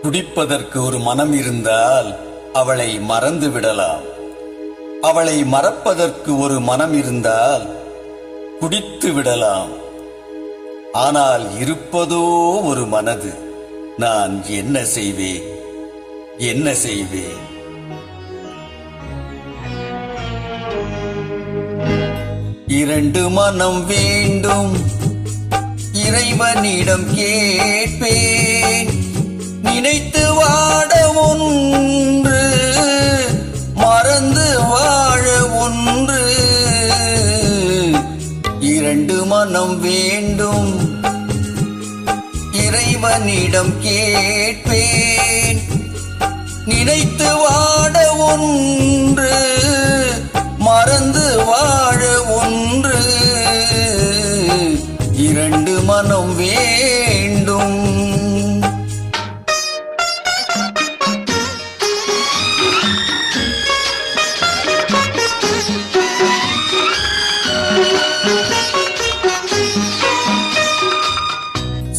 குடிப்பதற்கு ஒரு மனம் இருந்தால் அவளை மறந்து விடலாம். அவளை மறப்பதற்கு ஒரு மனம் இருந்தால் குடித்து விடலாம். ஆனால் இருப்பதோ ஒரு மனது. நான் என்ன செய்வேன், என்ன செய்வேன்? இரண்டு மனம் வேண்டும், இறைவனிடம் கேட்பேன். நினைத்து வாட ஒன்று, மறந்து வாழ ஒன்று. இரண்டு மனம் வேண்டும், இறைவனிடம் கேட்பேன். நினைத்து வாட ஒன்று, மறந்து வாழ ஒன்று. இரண்டு மனம் வேண்டும்.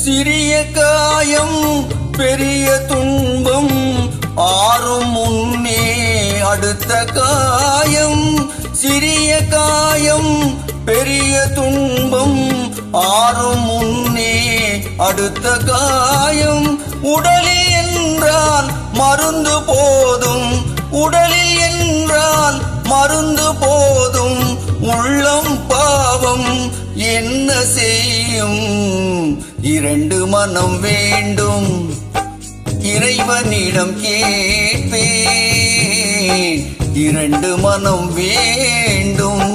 சிறிய காயம் பெரிய துன்பம் ஆறும் முன்னே அடுத்த காயம். சிறிய காயம் பெரிய துன்பம் ஆறும் முன்னே அடுத்த காயம். உடலில் என்றால் மருந்து போதும், உடலில் என்றால் மருந்து போதும். உள்ளம் பாவம் என்ன செய்யும்? இரண்டு மனம் வேண்டும், இறைவனிடம் கேட்பேன். இரண்டு மனம் வேண்டும்.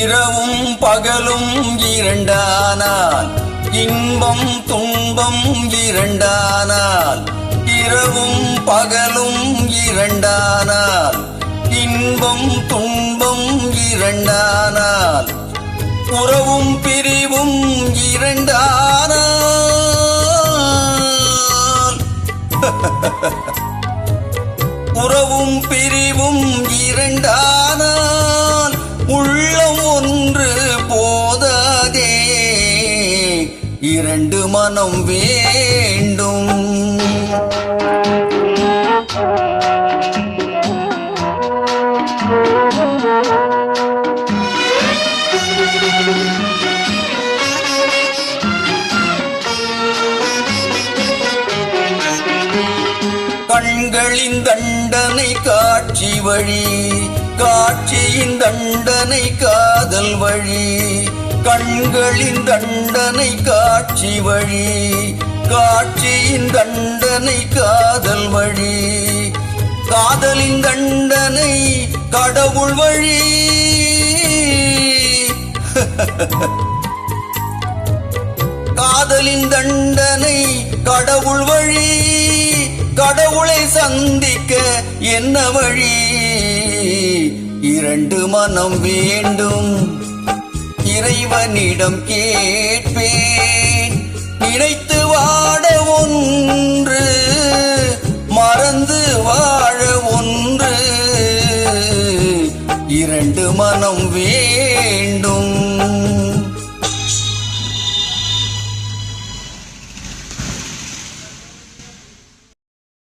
இரவும் பகலும் இரண்டானால், இன்பம் துன்பம் இரண்டானால். இரவும் பகலும் இரண்டானால், இன்பம் துன்பம் இரண்டானால். உறவும் பிரிவும் இரண்டானால். உறவும் பிரிவும் இரண்டானால். உள்ளம் ஒன்று போதாதே, இரண்டு மனம் வேண்டும். கண்களின் தண்டனை காட்சி வழி, காட்சியின் தண்டனை காதல் வழி. கண்களின் தண்டனை காட்சி வழி, காட்சியின் தண்டனை காதல் வழி. காதலின் தண்டனை கடவுள் வழி. காதலின் தண்டனை கடவுள் வழி. கடவுளை சந்திக்க என்ன வழி? இரண்டு மனம் வேண்டும், இறைவனிடம் கேட்பேன். நினைத்து வாட ஒன்று, மறந்து வாழ ஒன்று. இரண்டு மனம் வேண்டும்.